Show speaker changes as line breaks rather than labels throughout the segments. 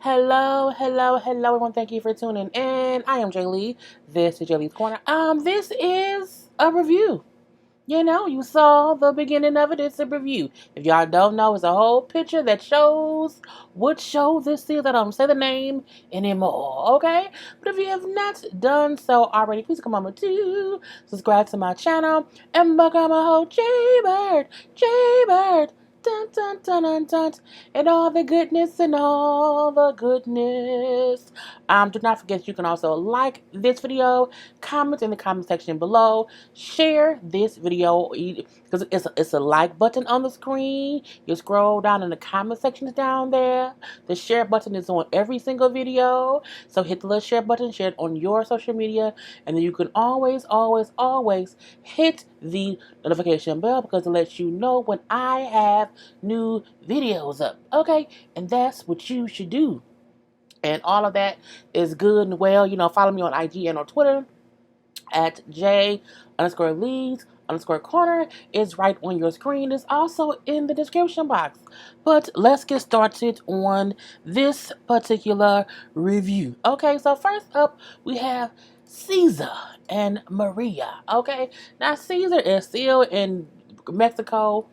Hello, hello, hello, everyone. Thank you for tuning in. I am JayLee. This is JLeesCorner. This is a review. You saw the beginning of it. It's a review. If y'all don't know, it's a whole picture that shows what show this is. I don't say the name anymore, okay? But if you have not done so already, please come on to subscribe to my channel and become a whole JayBird, JayBird. Dun, dun, dun, dun, dun, and all the goodness and all the goodness. Do not forget you can also like this video, comment in the comment section below, share this video because it's a like button on the screen. You scroll down in the comment sections down there. The share button is on every single video, so hit the little share button, share it on your social media, and then you can always hit the notification bell because it lets you know when I have new videos up. Okay, and that's what you should do. And all of that is good and well. Follow me on IG and on Twitter at J_Lees_Corner is right on your screen. It's also in the description box. But let's get started on this particular review. Okay, so first up we have Caesar and Maria. Okay, now Caesar is still in Mexico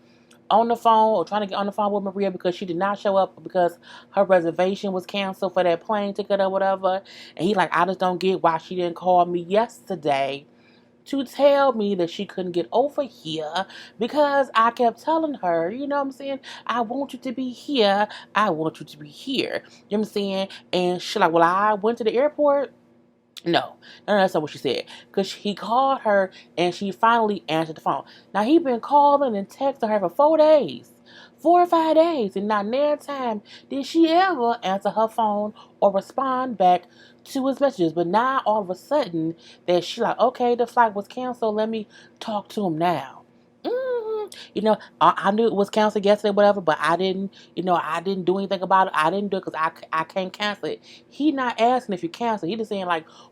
on the phone or trying to get on the phone with Maria because she did not show up because her reservation was canceled for that plane ticket or whatever. And he I just don't get why she didn't call me yesterday to tell me that she couldn't get over here because I kept telling her, you know what I'm saying? I want you to be here. I want you to be here. You know what I'm saying? And she well, I went to the airport. No, that's not what she said. Because he called her and she finally answered the phone. Now, he been calling and texting her for 4 days. 4 or 5 days. And not near time did she ever answer her phone or respond back to his messages. But now, all of a sudden, that she okay, the flight was canceled. Let me talk to him now. I knew it was canceled yesterday, whatever, but I didn't, I didn't do anything about it. I didn't do it because I can't cancel it. He not asking if you cancel. He just saying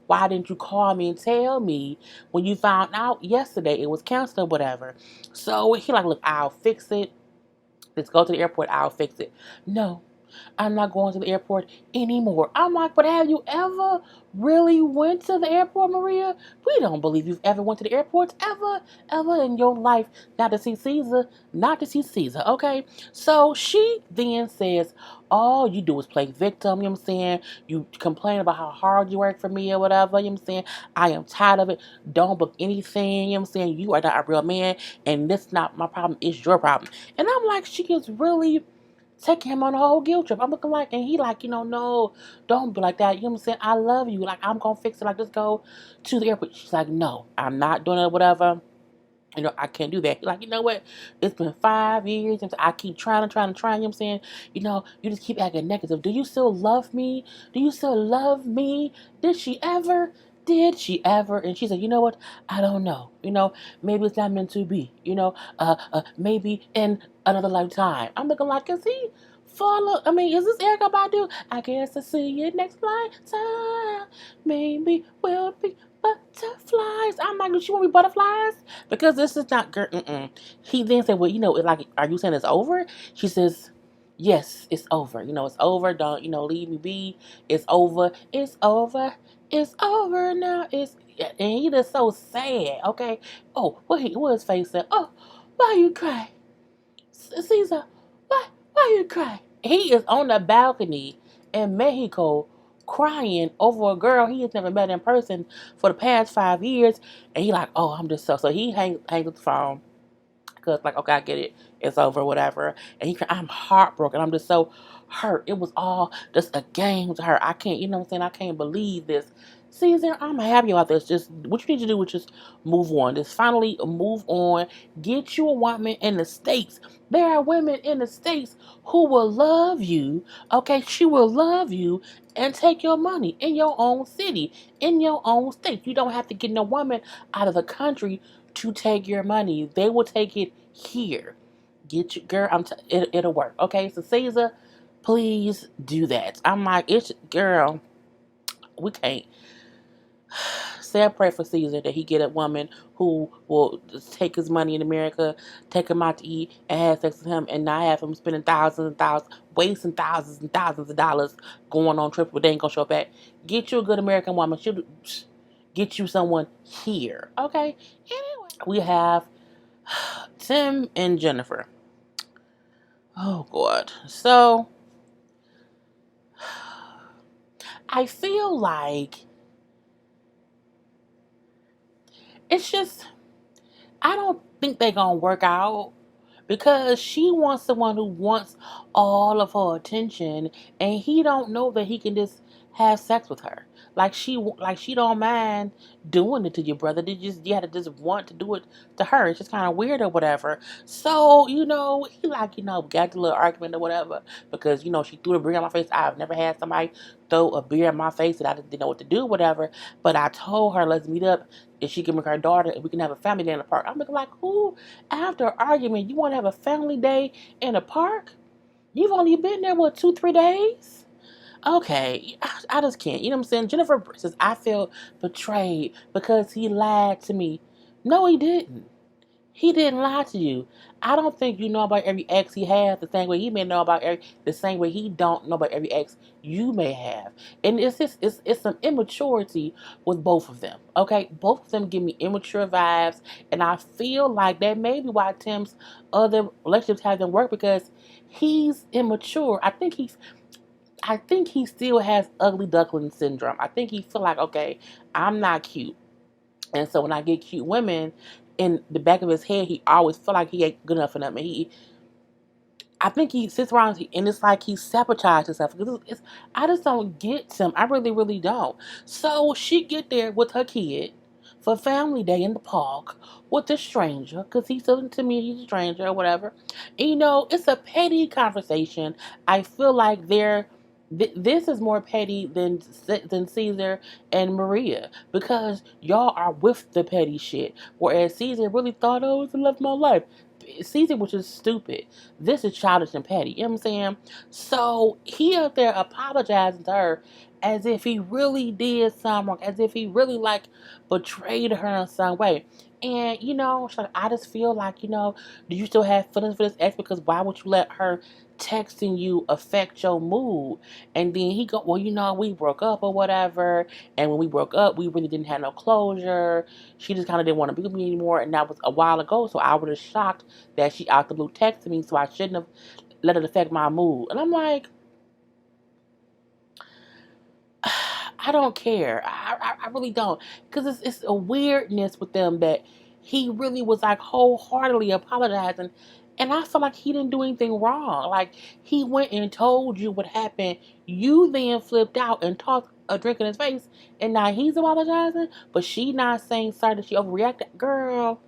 why didn't you call me and tell me when you found out yesterday it was canceled or whatever? So he look, I'll fix it. Let's go to the airport. I'll fix it. No, I'm not going to the airport anymore. I'm but have you ever really went to the airport, Maria? We don't believe you've ever went to the airport ever in your life. Not to see Caesar, okay? So she then says, all you do is play victim, you know what I'm saying? You complain about how hard you work for me or whatever, you know what I'm saying? I am tired of it. Don't book anything, you know what I'm saying? You are not a real man, and this is not my problem, it's your problem. And I'm she is really taking him on a whole guilt trip. I'm looking and he no, don't be like that. You know what I'm saying? I love you. I'm going to fix it. Just go to the airport. She's no, I'm not doing it, whatever. I can't do that. You know what? It's been 5 years. I keep trying. You know what I'm saying? You just keep acting negative. Do you still love me? Do you still love me? Did she ever? Did she ever? And she said, you know what? I don't know. Maybe it's not meant to be. Maybe in another lifetime. I'm looking is he follow? I mean, is this Erica Badu? I guess I'll see you next lifetime. Maybe we'll be butterflies. I'm do she want me butterflies? Because this is not girl. He then said, well, are you saying it's over? She says, yes, it's over. It's over. Don't, leave me be. It's over. It's over. It's over now. And he just so sad. Okay. Oh, what his face said? Oh, why you cry, Caesar? Why you cry? He is on the balcony in Mexico crying over a girl he has never met in person for the past 5 years, and he oh, I'm just so he hangs up the phone because okay, I get it, it's over, whatever. And I'm heartbroken. I'm just so hurt. It was all just a game to her. I can't, you know what I'm saying? I can't believe this. Caesar, I'm happy about this. Just what you need to do is just move on. Just finally move on. Get you a woman in the States. There are women in the States who will love you. Okay, she will love you and take your money in your own city, in your own state. You don't have to get no woman out of the country to take your money. They will take it here. Get you, girl. It'll work. Okay, so Caesar, please do that. I'm it's girl. We can't. separate for Caesar that he get a woman who will just take his money in America, take him out to eat, and have sex with him, and not have him spending thousands and thousands, wasting thousands and thousands of dollars going on trips, but they ain't gonna show up at. Get you a good American woman. She'll get you someone here. Okay? Anyway, we have Tim and Jennifer. Oh, God. So, I feel like it's just, I don't think they're going to work out because she wants someone who wants all of her attention, and he don't know that he can just have sex with her. Like she don't mind doing it to your brother. You had to just want to do it to her. It's just kind of weird or whatever. So he got the little argument or whatever because she threw a beer in my face. I've never had somebody throw a beer in my face and I didn't know what to do, whatever. But I told her, let's meet up if she can bring her daughter and we can have a family day in the park. I'm looking like, who, after an argument, you want to have a family day in a park? You've only been there, 2-3 days? Okay, I just can't. You know what I'm saying? Jennifer says, I feel betrayed because he lied to me. No, he didn't. He didn't lie to you. I don't think you know about every ex he has the same way he may know about the same way he don't know about every ex you may have. And it's some immaturity with both of them. Okay, both of them give me immature vibes, and I feel like that may be why Tim's other relationships haven't worked because he's immature. I think he still has ugly duckling syndrome. I think he feel like, okay, I'm not cute. And so when I get cute women, in the back of his head, he always feel like he ain't good enough for them. And I think he sits around and it's like he sabotaged himself. I just don't get him. I really, really don't. So she get there with her kid for family day in the park with a stranger because he's still to me he's a stranger or whatever. And, it's a petty conversation. I feel like this is more petty than Caesar and Maria because y'all are with the petty shit. Whereas Caesar really thought, oh, it's the love of my life. Caesar was just stupid. This is childish and petty. You know what I'm saying? So he out there apologizing to her as if he really did something wrong, as if he really betrayed her in some way. And she's like, I just feel like, do you still have feelings for this ex? Because why would you let her texting you affect your mood? And then he go, well, we broke up or whatever. And when we broke up, we really didn't have no closure. She just kind of didn't want to be with me anymore. And that was a while ago. So I was shocked that she out the blue texted me. So I shouldn't have let it affect my mood. And I'm like, I don't care. I really don't. Because it's a weirdness with them that he really was wholeheartedly apologizing. And I feel like he didn't do anything wrong. Like, he went and told you what happened. You then flipped out and tossed a drink in his face. And now he's apologizing. But she not saying sorry that she overreacted. Girl,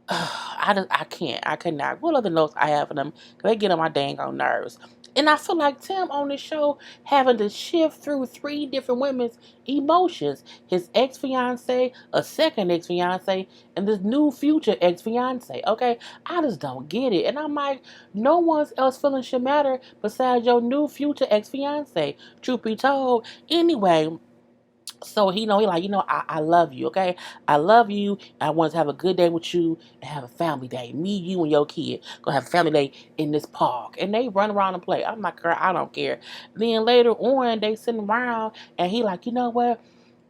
I can't. I cannot. What other notes I have for them? They get on my dang on nerves. And I feel like Tim on the show having to shift through 3 different women's emotions. His ex-fiance, a second ex-fiance, and this new future ex-fiance. Okay? I just don't get it. And I'm like, no one's else feeling should matter besides your new future ex-fiance. Truth be told. Anyway, so he I love you, okay? I love you. I want to have a good day with you and have a family day. Me, you, and your kid gonna have a family day in this park. And they run around and play. I'm like, girl, I don't care. Then later on, they sitting around and he like, you know what?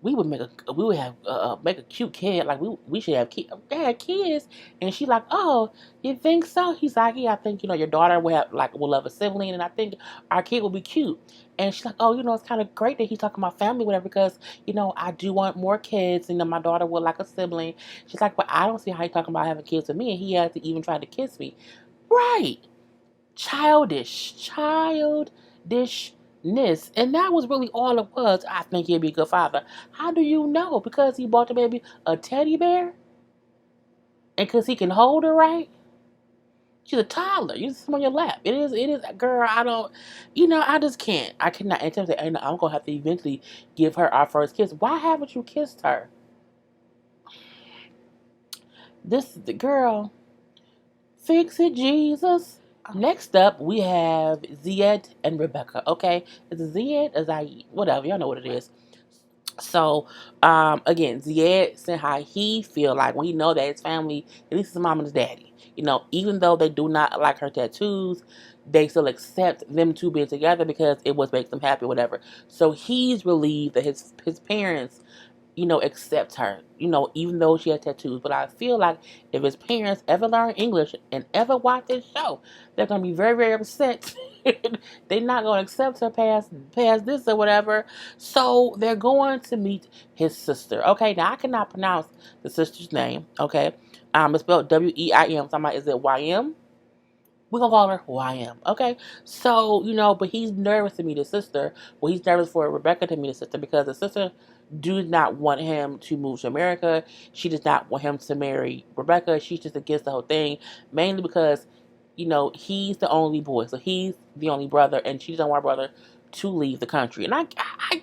We would have make a cute kid. Like we should have kids. They had kids, and she like, oh, you think so? He's like, yeah, I think your daughter will love a sibling, and I think our kid will be cute. And she's like, oh, it's kind of great that he's talking about family, whatever, because I do want more kids, and my daughter will like a sibling. She's like, but I don't see how he's talking about having kids with me, and he has to even try to kiss me, right? Childishness. And that was really all it was. I think he'd be a good father. How do you know? Because he bought the baby a teddy bear? And because he can hold her right? She's a toddler. You just sit on your lap. It is, girl, I don't, I just can't. I cannot. And say, I'm going to have to eventually give her our first kiss. Why haven't you kissed her? This is the girl. Fix it, Jesus. Next up, we have Zied and Rebecca. Okay, is it Zied or Zied? Whatever, y'all know what it is. So, again, Zied said how he feel like when he know that his family, at least his mom and his daddy, even though they do not like her tattoos, they still accept them two being together because it was makes them happy, whatever. So he's relieved that his parents accept her, even though she has tattoos. But I feel like if his parents ever learn English and ever watch this show, they're gonna be very, very upset. They're not gonna accept her past this or whatever. So they're going to meet his sister. Okay, now I cannot pronounce the sister's name. Okay, it's spelled Weim. Somebody, is it YM? We're gonna call her YM, okay? So, but he's nervous to meet his sister. Well, he's nervous for Rebecca to meet his sister because the sister does not want him to move to America. She does not want him to marry Rebecca. She's just against the whole thing, mainly because, he's the only boy. So he's the only brother, and she doesn't want her brother to leave the country. And I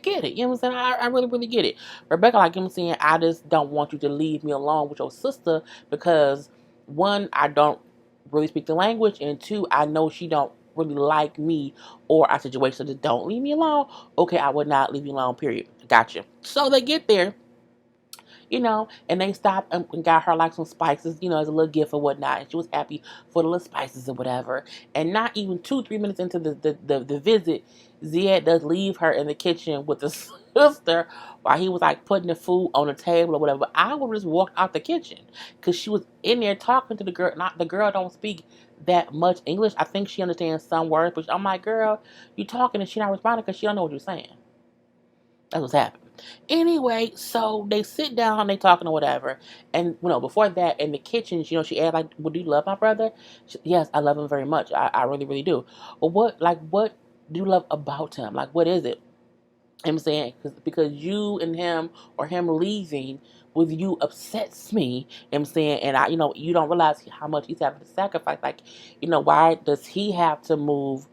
get it. You know what I'm saying? I really, really get it. Rebecca, like, I'm saying, I just don't want you to leave me alone with your sister because, one, I don't really speak the language, and two, I know she don't really like me or our situation. So just don't leave me alone. Okay, I would not leave you alone, period. Gotcha. So they get there, and they stopped and got her like some spices, as a little gift or whatnot. And she was happy for the little spices or whatever. And not even 2-3 minutes into the visit, Zied does leave her in the kitchen with the sister while he was like putting the food on the table or whatever. But I would just walk out the kitchen because she was in there talking to the girl. Not the girl don't speak that much English. I think she understands some words, but I'm like, girl, you talking and she not responding because she don't know what you're saying. That's what's happening. Anyway, so they sit down, they talking or whatever, and before that in the kitchen, she asked like, "Well, do you love my brother?" Yes, I love him very much. I really, really do. But what do you love about him? Like, what is it? I'm saying because you and him or him leaving with you upsets me. I'm saying, and you don't realize how much he's having to sacrifice. Like, why does he have to move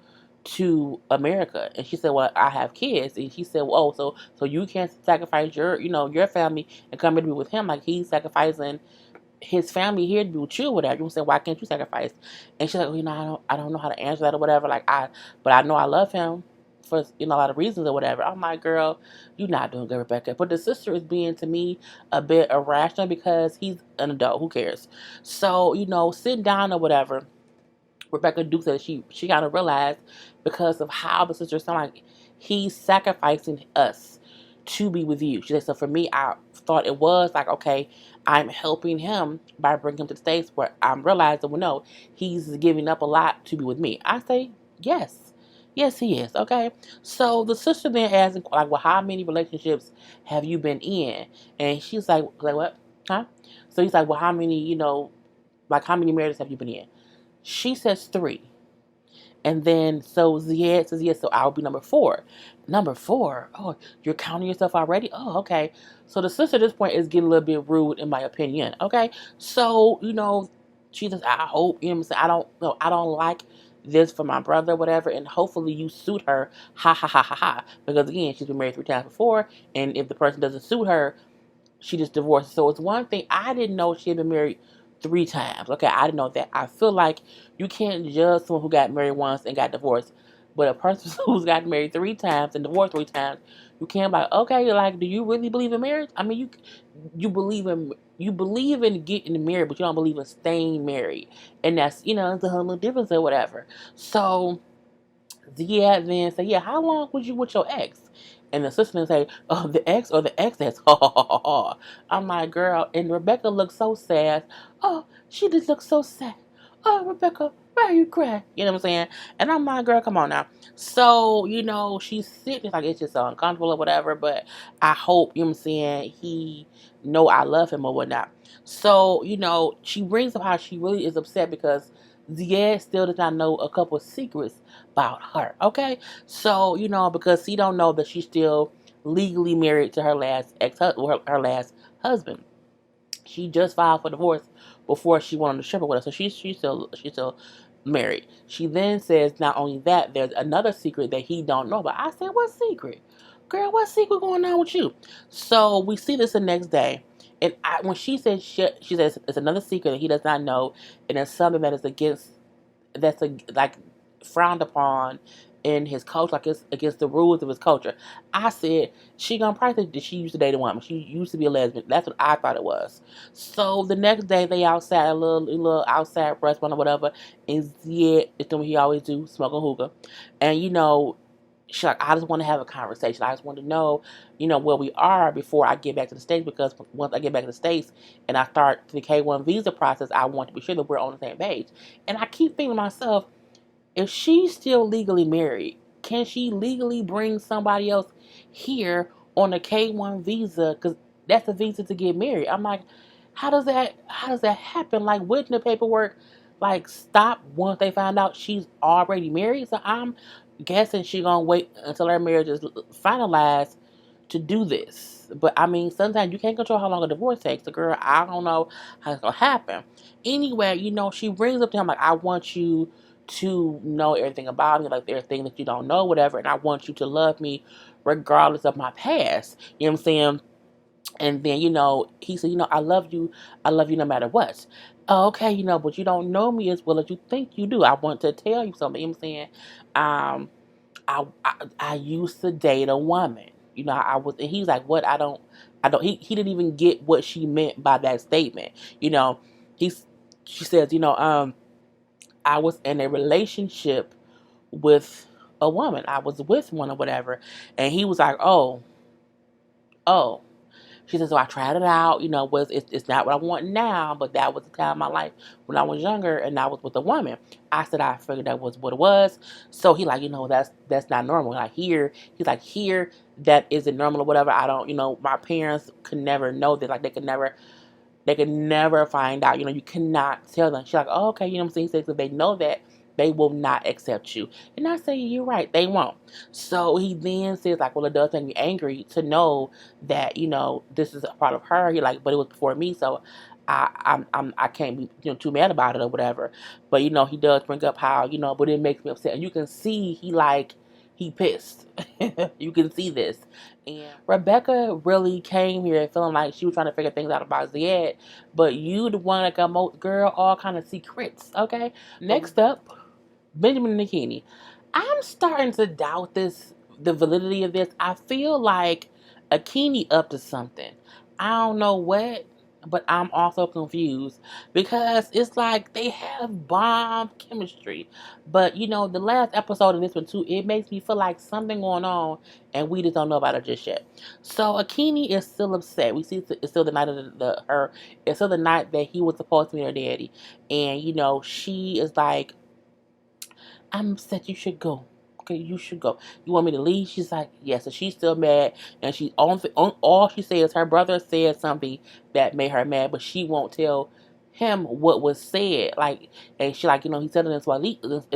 to America? And she said, well, I have kids. And she said, well, oh, so you can't sacrifice your family and come here to be with him. Like, he's sacrificing his family here to be with you, or whatever. You say, why can't you sacrifice? And she's like, well, I don't know how to answer that or whatever. Like, but I know I love him for a lot of reasons or whatever. I'm like, girl, you're not doing good, Rebecca. But the sister is being to me a bit irrational because he's an adult. Who cares? So sitting down or whatever. Rebecca Duke said she got to realize because of how the sister sound like he's sacrificing us to be with you. She said, so for me, I thought it was like, okay, I'm helping him by bringing him to the States, where I'm realizing, well, no, he's giving up a lot to be with me. I say, yes. Yes, he is. Okay. So the sister then asks, like, well, how many relationships have you been in? And she's like what? Huh? So he's like, well, how many, like how many marriages have you been in? She says 3. And then, so Zied says, yes, so I'll be number 4. Number 4? Oh, you're counting yourself already? Oh, okay. So the sister at this point is getting a little bit rude, in my opinion. Okay. So, she says, I hope, what I'm saying? I don't know. I don't like this for my brother, whatever. And hopefully you suit her. Ha, ha, ha, ha, ha. Because again, she's been married 3 times before. And if the person doesn't suit her, she just divorced. So it's one thing. I didn't know she had been married 3 times. Okay, I didn't know that. I feel like you can't judge someone who got married once and got divorced. But a person who's got married 3 times and divorced 3 times, you can't be like, okay, like, do you really believe in marriage? I mean, you believe in getting married, but you don't believe in staying married. And that's, it's a whole little difference or whatever. So yeah, then say, yeah, how long was you with your ex? And the sister say, oh, the ex or the exes? Ha ha ha ha. I'm like, girl, and Rebecca looks so sad. Oh, she just looks so sad. Oh, Rebecca, why are you crying? You know what I'm saying? And I'm like, girl, come on now. So, she's sitting like it's just uncomfortable or whatever, but I hope, what I'm saying, he know I love him or whatnot. So, she brings up how she really is upset because Zied still does not know a couple of secrets about her. Okay, so because he don't know that she's still legally married to her last her last husband. She just filed for divorce before she went on the trip or whatever. So she's still married. She then says not only that, there's another secret that he don't know about. I said, what secret? Girl, what secret going on with you? So we see this the next day. And when she says she says it's another secret that he does not know, and it's something that is against, like frowned upon in his culture, like it's against the rules of his culture. I said, she gonna practice that she used to date a woman. She used to be a lesbian. That's what I thought it was. So the next day they outside a little outside restaurant or whatever, and Zied is doing what he always do, smoking hookah. And she's like, I just want to have a conversation. I just want to know, where we are before I get back to the States, because once I get back to the States and I start the K1 visa process, I want to be sure that we're on the same page. And I keep thinking to myself, if she's still legally married, can she legally bring somebody else here on a K1 visa? Because that's a visa to get married. I'm like, how does that happen? Like, wouldn't the paperwork like stop once they find out she's already married? So I'm guessing she gonna wait until her marriage is finalized to do this. But I mean, sometimes you can't control how long a divorce takes. The girl, I don't know how it's gonna happen. Anyway, she brings up to him like, I want you to know everything about me, like there's things that you don't know, whatever, and I want you to love me regardless of my past. You know what I'm saying? And then, he said, I love you no matter what. Oh, okay, but you don't know me as well as you think you do. I want to tell you something. You know what I'm saying? I used to date a woman. I was, and he's like, what? He didn't even get what she meant by that statement. He's, she says, I was in a relationship with a woman. I was with one or whatever. And he was like, oh. She said, so I tried it out, it's not what I want now, but that was the time of my life when I was younger and I was with a woman. I said, I figured that was what it was. So he like, that's not normal. Like he's like, here, that isn't normal or whatever. I don't, my parents could never know that. Like they could never find out. You cannot tell them. She's like, oh, okay, you know what I'm saying? So if they know that, they will not accept you. And I say, you're right, they won't. So he then says, like, well, it does make me angry to know that, this is a part of her. He like, but it was before me, so I can't be too mad about it or whatever. But he does bring up how, but it makes me upset. And you can see he pissed. You can see this. And Rebecca really came here feeling like she was trying to figure things out about Zied, but you the one that got most girl all kind of secrets, okay? Next up, Benjamin and Akemi. I'm starting to doubt the validity of this. I feel like Akemi up to something. I don't know what, but I'm also confused because it's like they have bomb chemistry. But the last episode of this one too, it makes me feel like something going on and we just don't know about it just yet. So Akemi is still upset. We see it's still the night of it's still the night that he was supposed to meet her daddy. And she is like, I'm upset, you should go. Okay, you should go. You want me to leave? She's like, yes. And she's still mad. And she all she says, her brother said something that made her mad, but she won't tell him what was said. Like, and she like, he said it in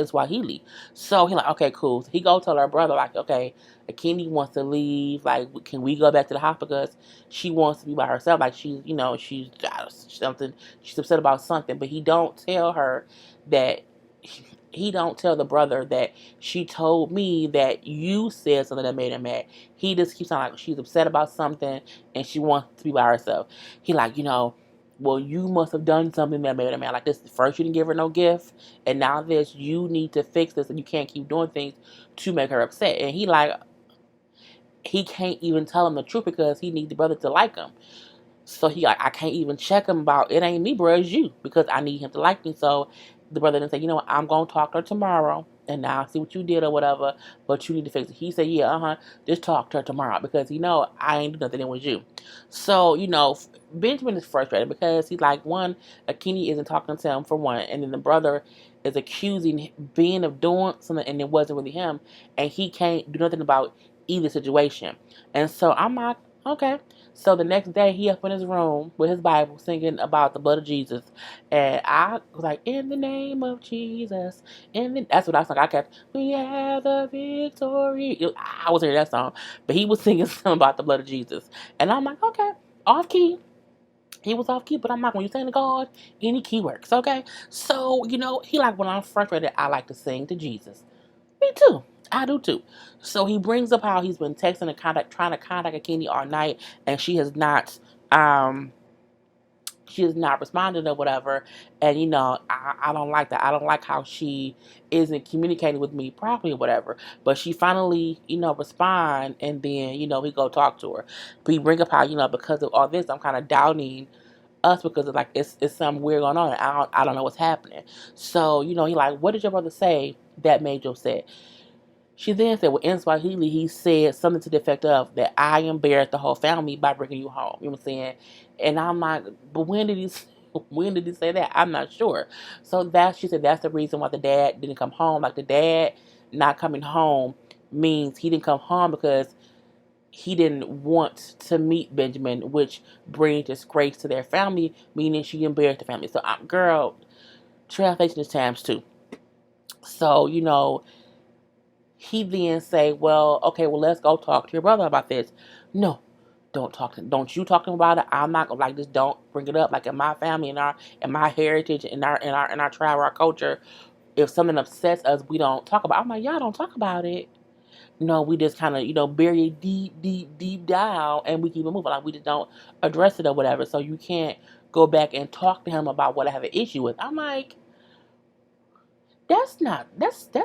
Swahili. So he like, okay, cool. So he go tell her brother, like, okay, Akemi wants to leave. Like, can we go back to the house because she wants to be by herself? Like, she's, she's something. She's upset about something, but he don't tell her that. He don't tell the brother that she told me that you said something that made her mad. He just keeps on like she's upset about something and she wants to be by herself. He like, well, you must have done something that made her mad. Like this, first you didn't give her no gift, and now this, you need to fix this, and you can't keep doing things to make her upset. And he can't even tell him the truth because he needs the brother to like him. So he like, I can't even check him about, it ain't me, bro, it's you, because I need him to like me. So the brother then said, what, I'm going to talk to her tomorrow, and now see what you did or whatever, but you need to fix it. He said, yeah, just talk to her tomorrow, because, I ain't do nothing, it was you. So, Benjamin is frustrated, because he's like, one, Akemi isn't talking to him for one, and then the brother is accusing Ben of doing something, and it wasn't really him, and he can't do nothing about either situation. And so I'm like, okay. So the next day, he up in his room with his Bible singing about the blood of Jesus. And I was like, in the name of Jesus. That's what I was like. I kept, we have the victory. I was hearing that song. But he was singing something about the blood of Jesus. And I'm like, okay, off key. He was off key, but I'm like, when you sing to God, any key works, okay? So, he like, when I'm frustrated, I like to sing to Jesus. Me too. I do too. So he brings up how he's been texting and trying to contact Akemi all night, and she has not she is not responding or whatever. And, I don't like that. I don't like how she isn't communicating with me properly or whatever. But she finally, respond, and then, we go talk to her. We bring up how, because of all this, I'm kind of doubting us because of like it's something weird going on. And I don't know what's happening. So, he like, what did your brother say that made you upset? She then said, well, in Swahili, he said something to the effect of that I embarrassed the whole family by bringing you home. You know what I'm saying? And I'm like, but when did he say that? I'm not sure. So she said that's the reason why the dad didn't come home. Like the dad not coming home means he didn't come home because he didn't want to meet Benjamin, which brings disgrace to their family, meaning she embarrassed the family. So, girl, translation is times two. So, he then say, well, okay, well, let's go talk to your brother about this. No, don't you talk to him about it. I'm not gonna like this. Don't bring it up. Like in my family, in my heritage, in our tribe, our culture, if something upsets us, we don't talk about it. I'm like, y'all don't talk about it. No, we just kind of, bury it deep, deep, deep down, and we keep it moving. Like we just don't address it or whatever. So you can't go back and talk to him about what I have an issue with. I'm like, that's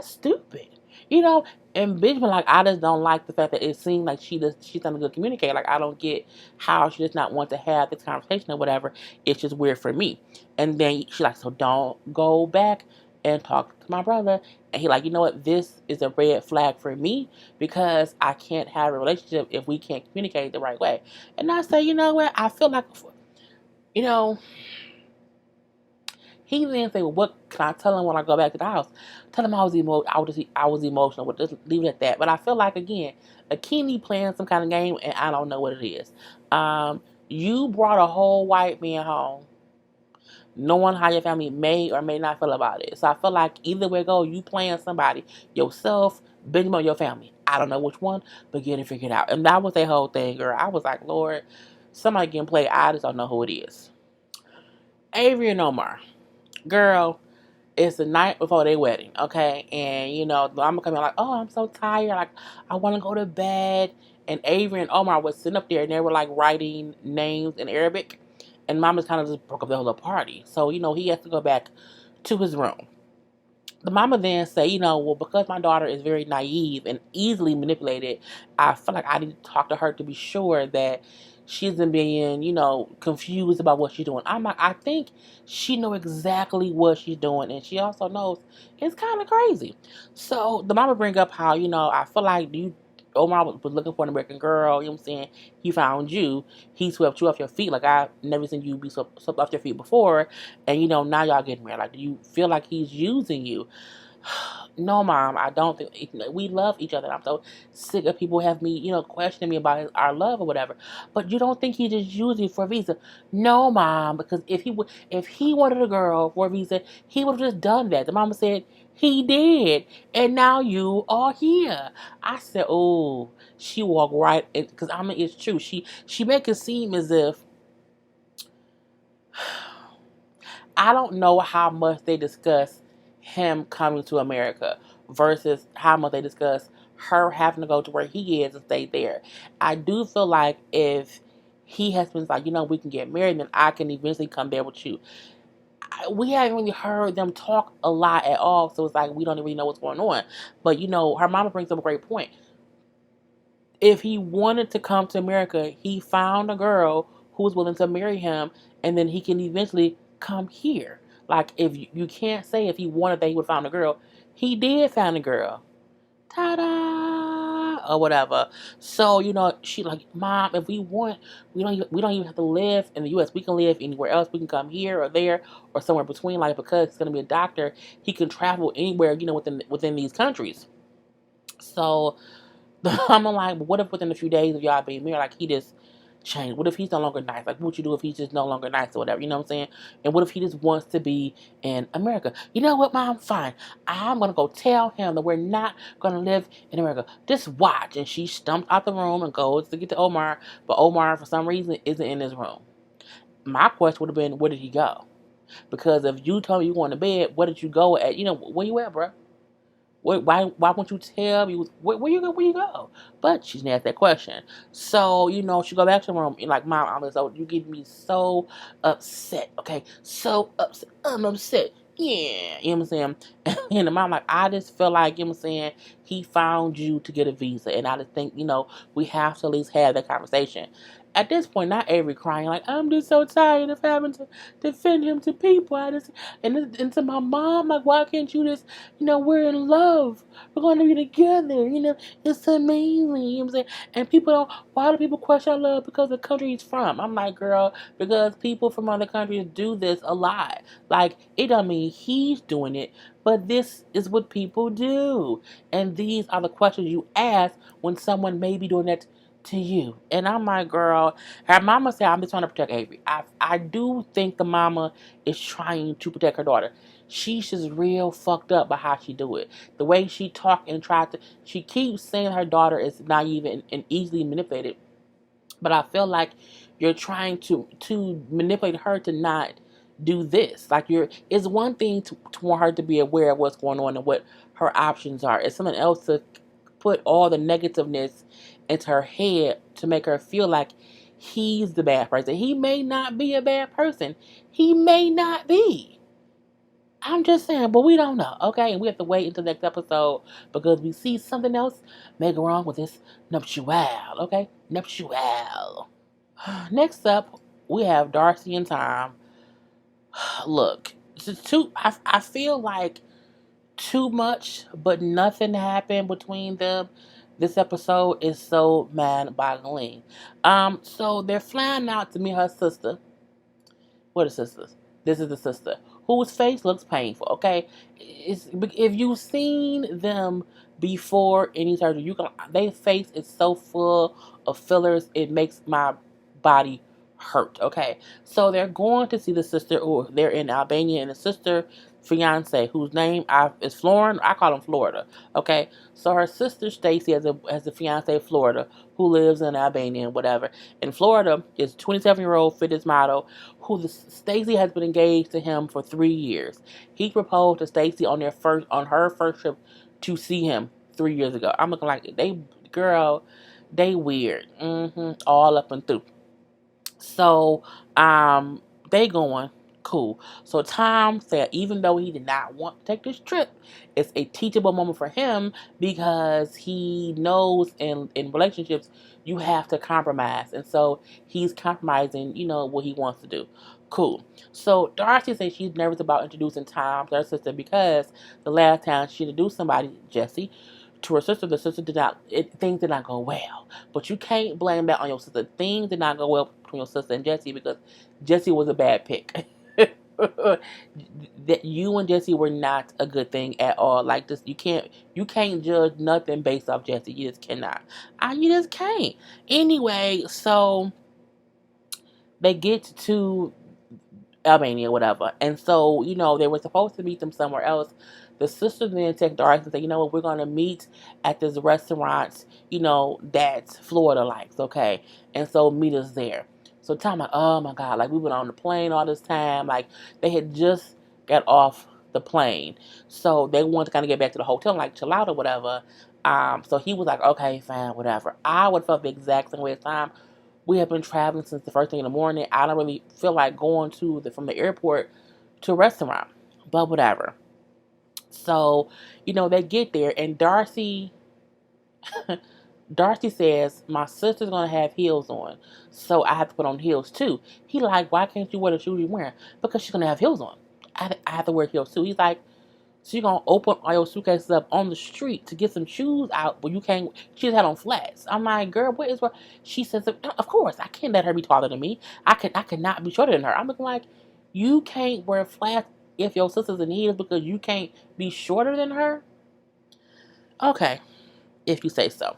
stupid. You know, and Benjamin, like, I just don't like the fact that it seems like she's not a good communicator. Like, I don't get how she does not want to have this conversation or whatever. It's just weird for me. And then she's like, so don't go back and talk to my brother. And he like, you know what? This is a red flag for me because I can't have a relationship if we can't communicate the right way. And I say, you know what? I feel like, you know, he then say, well, what can I tell him when I go back to the house? Tell him I was emotional. But just leave it at that. But I feel like, again, Akemi playing some kind of game, and I don't know what it is. You brought a whole white man home, knowing how your family may or may not feel about it. So I feel like either way go, you playing somebody, yourself, Benjamin, or your family. I don't know which one, but get it figured out. And that was a whole thing, girl. I was like, Lord, somebody getting played. I just don't know who it is. Avery and Omar. Girl, it's the night before their wedding, okay? And, I'm coming like, oh, I'm so tired. Like, I want to go to bed. And Avery and Omar was sitting up there, and they were, like, writing names in Arabic. And Mama's kind of just broke up the whole party. So, he has to go back to his room. The mama then say, well, because my daughter is very naive and easily manipulated, I feel like I need to talk to her to be sure that she isn't being, confused about what she's doing. I'm like, I think she knows exactly what she's doing, and she also knows it's kind of crazy. So the mama bring up how, I feel like Omar was looking for an American girl, you know what I'm saying? He found you. He swept you off your feet. Like, I've never seen you be swept off your feet before. And, now y'all getting married. Like, do you feel like he's using you? No, Mom, I don't think. We love each other. I'm so sick of people have me, questioning me about our love or whatever. But you don't think he just used you for a visa? No, Mom, because if he wanted a girl for a visa, he would have just done that. The mama said he did, and now you are here. I said, oh, she walked right in, because it's true. She make it seem as if I don't know how much they discuss him coming to America versus how much they discuss her having to go to where he is and stay there. I do feel like if he has been like, we can get married, then I can eventually come there with you. We haven't really heard them talk a lot at all, so it's like we don't really know what's going on. But her mama brings up a great point. If he wanted to come to America, he found a girl who was willing to marry him, and then he can eventually come here. Like, if you can't say if he wanted that he would find a girl, he did find a girl. Ta-da! Or whatever. So, she like, Mom, if we want, we don't even have to live in the U.S. We can live anywhere else. We can come here or there or somewhere between. Like, because he's going to be a doctor, he can travel anywhere, within these countries. So, I'm like, what if within a few days of y'all being married, like, he just changed? What if he's no longer nice? Like, what would you do if he's just no longer nice or whatever? You know what I'm saying? And what if he just wants to be in America? You know what, Mom? Fine. I'm going to go tell him that we're not going to live in America. Just watch. And she stumped out the room and goes to get to Omar. But Omar, for some reason, isn't in his room. My question would have been, where did he go? Because if you told me you going to bed, where did you go at? Where you at, bro? Why won't you tell me where you go? Where you go? But she's asked that question. So, she go back to the room and like, Mom, you get me so upset. Okay, so upset. I'm upset. Yeah, you know what I'm saying? And the mom like, I just feel like, you know what I'm saying, he found you to get a visa, and I just think, we have to at least have that conversation. At this point, not Avery crying like, I'm just so tired of having to defend him to people. And to my mom, like, why can't you just, we're in love. We're going to be together. It's amazing. You know what I'm saying? And why do people question our love? Because the country he's from. I'm like, girl, because people from other countries do this a lot. Like, it don't mean he's doing it, but this is what people do. And these are the questions you ask when someone may be doing that to you. And I'm like, girl, her mama said, I'm just trying to protect Avery. I do think the mama is trying to protect her daughter. She's just real fucked up by how she do it. The way she talk and she keeps saying her daughter is naive and easily manipulated. But I feel like you're trying to manipulate her to not do this. Like, it's one thing to want her to be aware of what's going on and what her options are. It's something else to put all the negativeness into her head to make her feel like he's the bad person. He may not be a bad person. He may not be. I'm just saying, but we don't know, okay? And we have to wait until the next episode because we see something else may go wrong with this nuptial, okay? Nuptial. Next up, we have Darcey and Tom. Look, I feel like too much, but nothing happened between them. This episode is so mind-boggling. So they're flying out to meet her sister. What is sisters? This is the sister whose face looks painful. Okay, if you've seen them before any surgery, their face is so full of fillers it makes my body hurt. Okay, so they're going to see the sister, or they're in Albania, and the sister fiance whose name is Florin. I call him Florida. Okay, so her sister Stacey has a fiance Florida who lives in Albania and whatever. And Florida is 27-year-old fitness model Stacey has been engaged to him for 3 years. He proposed to Stacey on her first trip to see him 3 years ago. I'm looking like they weird. All up and through. So, they going cool. So Tom said even though he did not want to take this trip, it's a teachable moment for him because he knows in relationships you have to compromise. And so he's compromising, what he wants to do. Cool. So Darcey says she's nervous about introducing Tom to her sister because the last time she introduced somebody, Jesse, to her sister, the sister things did not go well. But you can't blame that on your sister. Things did not go well between your sister and Jesse because Jesse was a bad pick. That you and Jesse were not a good thing at all. Like this, you can't judge nothing based off Jesse. You just cannot. You just can't. Anyway, so they get to Albania, whatever. And so, they were supposed to meet them somewhere else. The sister then text Darcey and said, what, we're going to meet at this restaurant, that Florida likes, okay? And so meet us there. So Tom like, oh my God, like we've been on the plane all this time. Like they had just got off the plane. So they wanted to kind of get back to the hotel, like chill out or whatever. So he was like, okay, fine, whatever. I would have felt the exact same way as Tom. We have been traveling since the first thing in the morning. I don't really feel like going from the airport to a restaurant, but whatever. So, they get there and Darcey says, my sister's going to have heels on, so I have to put on heels too. He like, why can't you wear the shoes you're wearing? Because she's going to have heels on. I have to wear heels too. He's like, so you're going to open all your suitcases up on the street to get some shoes out, but you can't, she just had on flats. I'm like, girl, what is what? She says, of course, I can't let her be taller than me. I could not be shorter than her. I'm looking like, you can't wear flats if your sister's in heels because you can't be shorter than her? Okay, if you say so.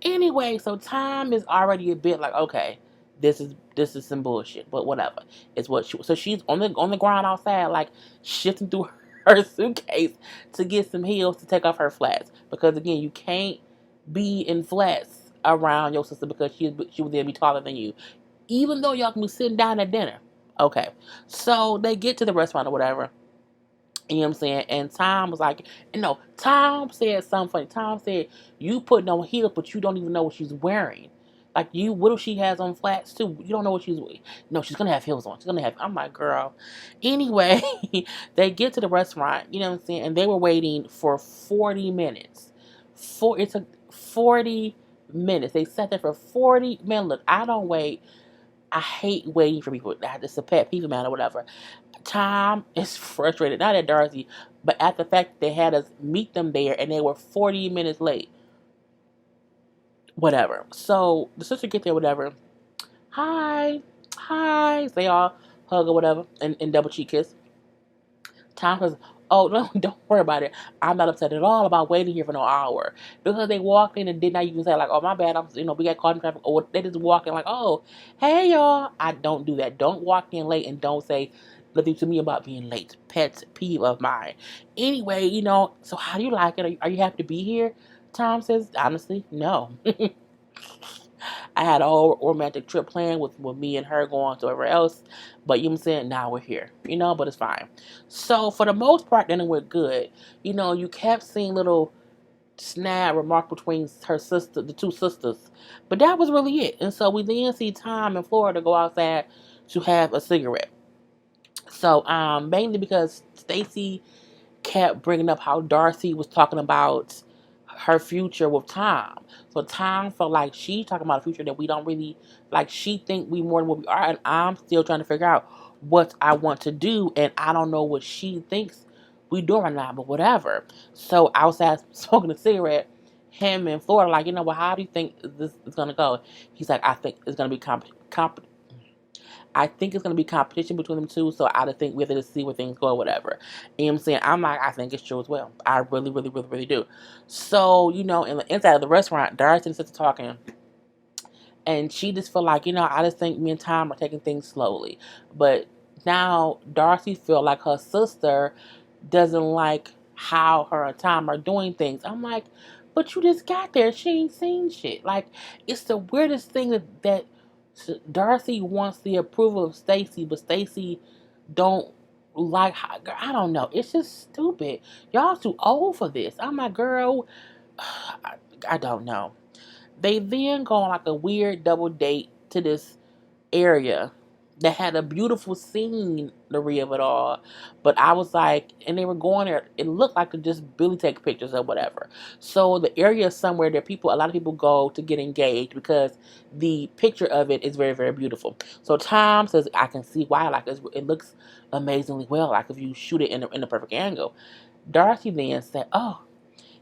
Anyway, so Tom is already a bit like, okay, this is some bullshit, but whatever. It's what so she's on the ground outside, like shifting through her suitcase to get some heels to take off her flats. Because again, you can't be in flats around your sister because she would then be taller than you. Even though y'all can be sitting down at dinner. Okay. So they get to the restaurant or whatever. You know what I'm saying? And Tom was like, Tom said something funny. Tom said, you putting on heels, but you don't even know what she's wearing. Like, what if she has on flats too? You don't know what she's wearing. No, she's going to have heels on. She's going to have, I'm like, girl. Anyway, they get to the restaurant, you know what I'm saying? And they were waiting for 40 minutes. It took 40 minutes. They sat there for 40 minutes. Look, I don't wait. I hate waiting for people. It's a pet peeve of mine or whatever. Tom is frustrated, not at Darcey, but at the fact that they had us meet them there and they were 40 minutes late. Whatever. So the sister gets there, whatever. Hi. Hi. So they all hug or whatever and double cheek kiss. Tom says, oh, no, don't worry about it. I'm not upset at all about waiting here for no hour. Because they walked in and did not even say, like, oh, my bad, we got caught in traffic. Or they just walk in like, oh, hey, y'all. I don't do that. Don't walk in late and don't say nothing to me about being late. Pet peeve of mine. Anyway, so how do you like it? Are you happy to be here? Tom says, honestly, no. I had a whole romantic trip planned with me and her going to everywhere else. But you know what I'm saying? Now we're here. But it's fine. So for the most part, then we're good. You kept seeing little snap remark between the two sisters. But that was really it. And so we then see Tom in Florida go outside to have a cigarette. So mainly because Stacey kept bringing up how Darcey was talking about her future with Tom. So Tom felt like she talking about a future that we don't really, like, she think we more than what we are, and I'm still trying to figure out what I want to do, and I don't know what she thinks we doing right now, but whatever. So outside smoking a cigarette, him in Florida, like, how do you think this is gonna go? He's like, I think it's gonna be I think it's going to be competition between them two, so I just think we have to see where things go or whatever. You know what I'm saying? I'm like, I think it's true as well. I really, really, really, really do. So, in the inside of the restaurant, Darcey and sister talking, and she just feel like, I just think me and Tom are taking things slowly. But now Darcey feel like her sister doesn't like how her and Tom are doing things. I'm like, but you just got there. She ain't seen shit. Like, it's the weirdest thing that Darcey wants the approval of Stacey, but Stacey don't like how, I don't know. It's just stupid. Y'all too old for this. I'm like, girl, I don't know. They then go on like a weird double date to this area that had a beautiful scenery of it all. But I was like, and they were going there, it looked like to just really take pictures or whatever. So the area is somewhere that a lot of people go to get engaged because the picture of it is very, very beautiful. So Tom says, I can see why, like, it looks amazingly well, like if you shoot it in the perfect angle. Darcey then said, oh,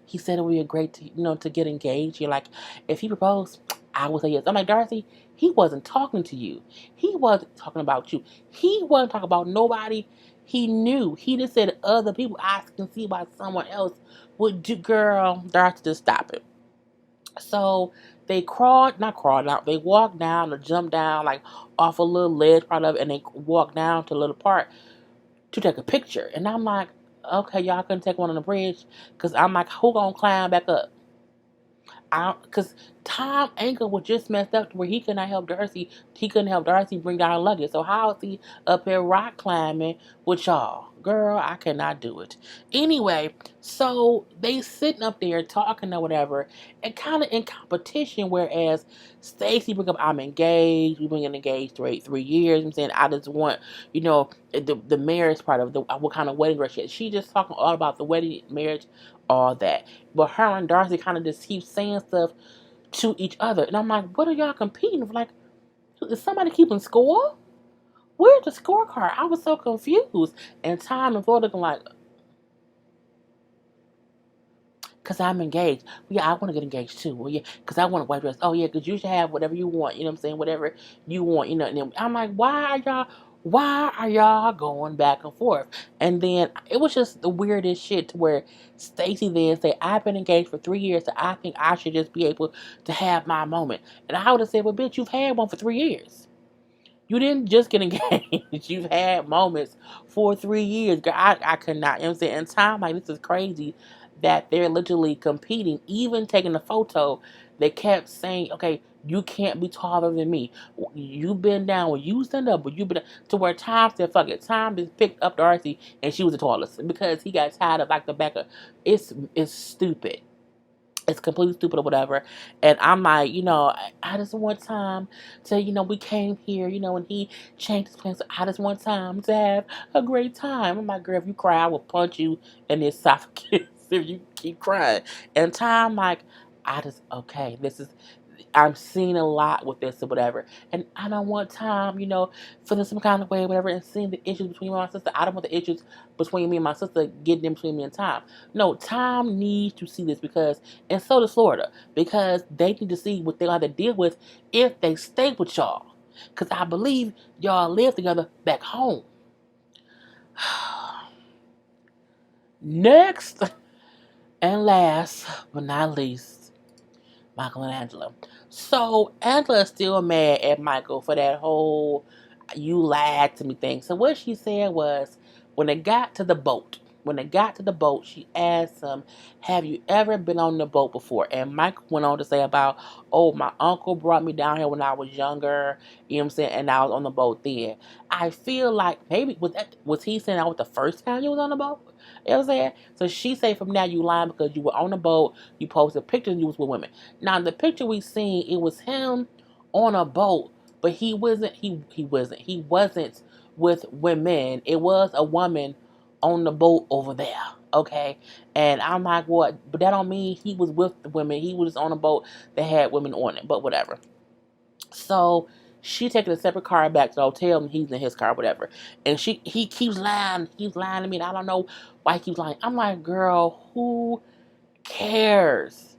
he said it would be great to get engaged. You're like, if he proposed, I would say yes. I'm like, Darcey, he wasn't talking to you. He wasn't talking about you. He wasn't talking about nobody he knew. He just said other people. I can see why someone else would do. Girl, Darcey, just stop it. So they not crawled out. They walked down or jumped down, like, off a little ledge part of it, and they walked down to a little part to take a picture. And I'm like, okay, y'all couldn't take one on the bridge? Because I'm like, who gonna climb back up? Because Tom ankle was just messed up to where he couldn't help Darcey bring down luggage. So how is he up here rock climbing with y'all? Girl, I cannot do it. Anyway, so they sitting up there talking or whatever, and kind of in competition, whereas Stacey bring up, I'm engaged, we've been engaged 3 years. I'm saying, I just want, the marriage part of what kind of wedding dress she just talking all about the wedding, marriage, all that. But her and Darcey kind of just keep saying stuff to each other. And I'm like, what are y'all competing for? Like, is somebody keeping score? Where's the scorecard? I was so confused. And Tom and Florida looking like, because I'm engaged. Well, yeah, I want to get engaged too. Well, yeah, because I want a white dress. Oh, yeah, because you should have whatever you want. You know what I'm saying? Whatever you want. And I'm like, why are y'all going back and forth? And then it was just the weirdest shit to where Stacey then said, I've been engaged for 3 years, so I think I should just be able to have my moment. And I would have said, well, bitch, you've had one for 3 years. You didn't just get engaged. You've had moments for 3 years. Girl, I could not. You know what I'm saying? And time, like, this is crazy that they're literally competing, even taking a photo They kept saying, okay, you can't be taller than me. You been down when you stand up, but you been to where Tom said, fuck it. Tom just picked up Darcey and she was the tallest because he got tired of like the back of it's stupid. It's completely stupid or whatever. And I'm like, I just want time to, we came here, and he changed his plans. So I just want time to have a great time. I'm like, girl, if you cry, I will punch you in the esophagus if you keep crying. And Tom, like, okay, I'm seeing a lot with this or whatever. And I don't want time, feeling some kind of way or whatever and seeing the issues between me and my sister. I don't want the issues between me and my sister getting in between me and Tom. No, Tom needs to see this and so does Florida, because they need to see what they'll have to deal with if they stay with y'all. Because I believe y'all live together back home. Next and last but not least, Michael and Angela. So Angela is still mad at Michael for that whole "you lied to me" thing. So what she said was, when they got to the boat, she asked him, "Have you ever been on the boat before?" And Michael went on to say about, "Oh, my uncle brought me down here when I was younger. You know what I'm saying? And I was on the boat then." I feel like maybe was he saying that was the first time you was on the boat? You know what I'm saying? So she say from now you lying because you were on the boat, you posted pictures, you was with women. Now the picture we seen, it was him on a boat, but he wasn't with women. It was a woman on the boat over there. Okay. And I'm like, what? But that don't mean he was with the women. He was on a boat that had women on it, but whatever. So she taking a separate car back to the hotel and he's in his car, whatever. And he keeps lying to me, and I don't know why he keeps lying. I'm like, girl, who cares?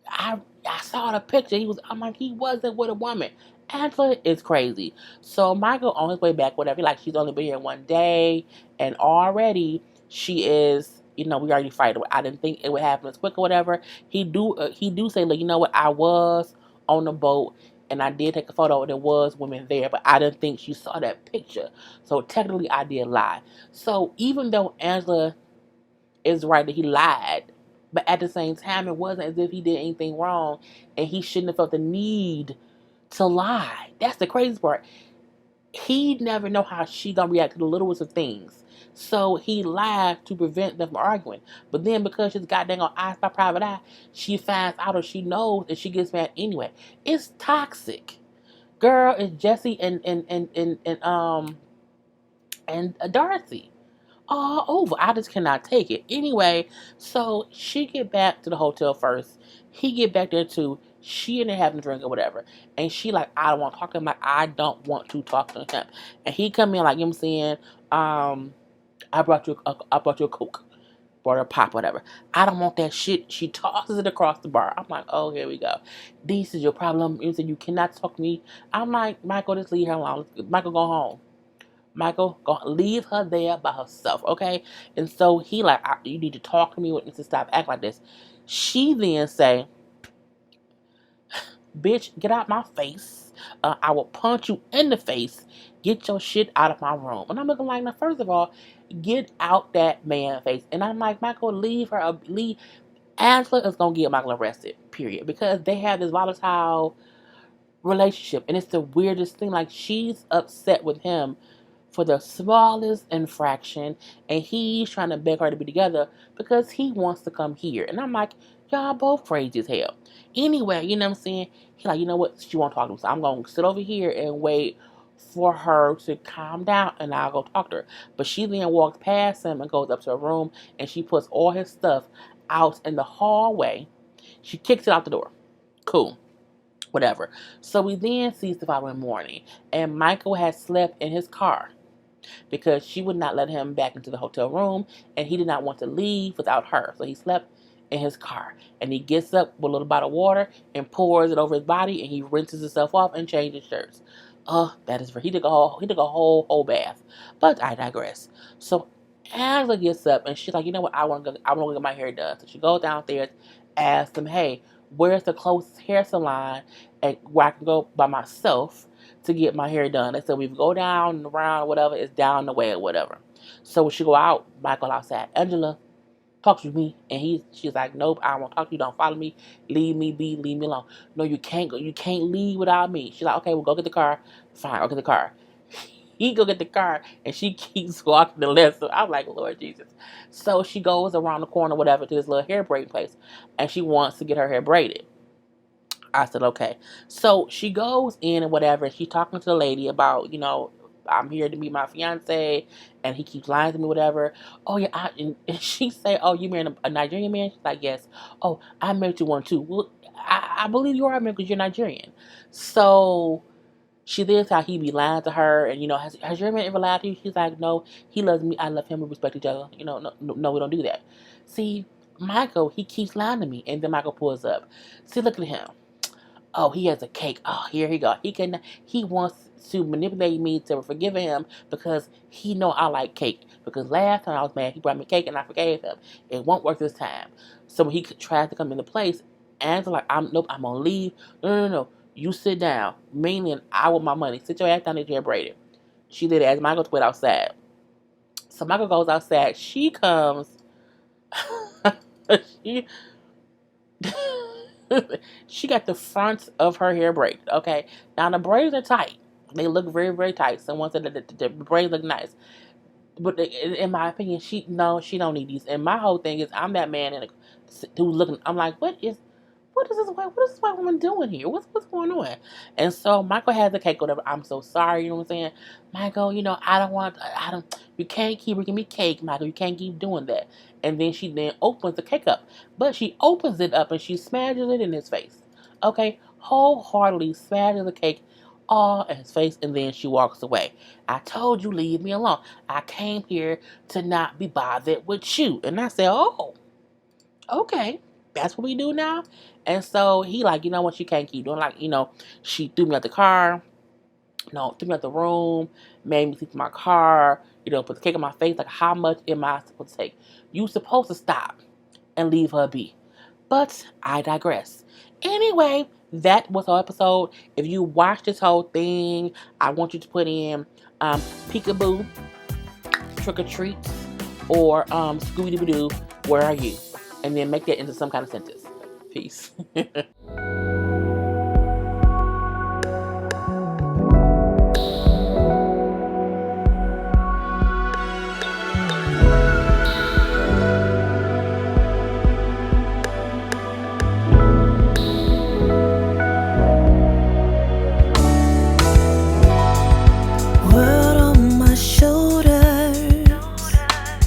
I I saw the picture. I'm like, he wasn't with a woman. Angela is crazy. So Michael on his way back, whatever, like she's only been here one day, and already she is, we already fight. I didn't think it would happen as quick or whatever. He do say, like, you know what, I was on the boat and I did take a photo and there was women there, but I didn't think she saw that picture. So technically I did lie. So even though Angela is right that he lied, but at the same time, it wasn't as if he did anything wrong, and he shouldn't have felt the need to lie. That's the crazy part. He never know how she gonna react to the littlest of things, so he lied to prevent them from arguing. But then because she's goddamn on eyes by private eye, she finds out or she knows, and she gets mad anyway. It's toxic, girl. It's Jesse and Darcey all over. I just cannot take it. Anyway, so she get back to the hotel first. He get back there too. She and they having a drink or whatever. And she like, I don't want to talk to him. Like, I don't want to talk to him. And he come in like, you know what I'm saying? I brought you a Coke. Brought her a pop, whatever. I don't want that shit. She tosses it across the bar. I'm like, oh, here we go. This is your problem. You said you cannot talk to me. I'm like, Michael, just leave her alone. Michael, go home. Michael, go leave her there by herself, okay? And so he like, you need to talk to me to stop acting like this. She then say, bitch, get out my face. I will punch you in the face. Get your shit out of my room. And I'm looking like, now, first of all, get out that man's face. And I'm like, Michael, leave. Angela is going to get Michael arrested, period. Because they have this volatile relationship. And it's the weirdest thing. Like, she's upset with him for the smallest infraction, and he's trying to beg her to be together because he wants to come here. And I'm like, y'all both crazy as hell. Anyway, you know what I'm saying? He like, you know what? She won't talk to me, so I'm gonna sit over here and wait for her to calm down, and I'll go talk to her. But she then walks past him and goes up to her room, and she puts all his stuff out in the hallway. She kicks it out the door. Cool. Whatever. So we then see the following morning, and Michael has slept in his car because she would not let him back into the hotel room, and he did not want to leave without her. So he slept in his car, and he gets up with a little bottle of water and pours it over his body, and he rinses himself off and changes shirts. That is for he took a whole bath. But I digress. So Angela gets up and she's like, you know what, I want to go get my hair done. So she goes downstairs, asks him, hey, where's the closest hair salon and where I can go by myself to get my hair done. They said, we go down around, whatever, it's down the way or whatever. So when she go out, Michael outside, Angela, talk to me. And she's like, nope, I don't want to talk to you. Don't follow me. Leave me be. Leave me alone. No, you can't go. You can't leave without me. She's like, okay, well, go get the car. Fine, I'll get the car. He go get the car, and she keeps walking the left. So I'm like, Lord Jesus. So she goes around the corner, whatever, to this little hair braiding place, and she wants to get her hair braided. I said, okay. So she goes in and whatever. She's talking to the lady about, I'm here to meet my fiance, and he keeps lying to me, whatever. Oh yeah, and she say, oh, you married a Nigerian man? She's like, yes. Oh, I married you one too. Well, I believe you are married because you're Nigerian. So she then how he be lying to her, and has your man ever lied to you? She's like, no, he loves me, I love him, we respect each other. No, we don't do that. See, Michael, he keeps lying to me, and then Michael pulls up. See, look at him. Oh, he has a cake. Oh, here he go. He wants to manipulate me to forgive him because he know I like cake. Because last time I was mad, he brought me cake and I forgave him. It won't work this time. So when he tries to come into place, Angela's like, nope, I'm gonna leave. No. You sit down. Mainly, and I want my money. Sit your ass down and get braided. She did it as Michael went outside. So Michael goes outside. She comes. she she got the front of her hair braided. Okay, now the braids are tight. They look very, very tight. Someone said that the braids look nice, but in my opinion, she don't need these. And my whole thing is, I'm that man who's looking. I'm like, what is this white woman doing here? What's going on? And so Michael has the cake, whatever. I'm so sorry, you know what I'm saying? Michael, you can't keep bringing me cake, Michael. You can't keep doing that. And then she then opens the cake up. But she opens it up and she smashes it in his face. Okay? Wholeheartedly smashes the cake all in his face, and then she walks away. I told you, leave me alone. I came here to not be bothered with you. And I said, oh, okay. That's what we do now. And so he like, you know what, she can't keep doing. Like, she threw me out the car, threw me out the room, made me sleep in my car, put the cake on my face. Like, how much am I supposed to take? You supposed to stop and leave her be. But I digress. Anyway, that was our episode. If you watch this whole thing, I want you to put in peekaboo, trick or treat, or Scooby-Doo, where are you? And then make that into some kind of sentence. Peace.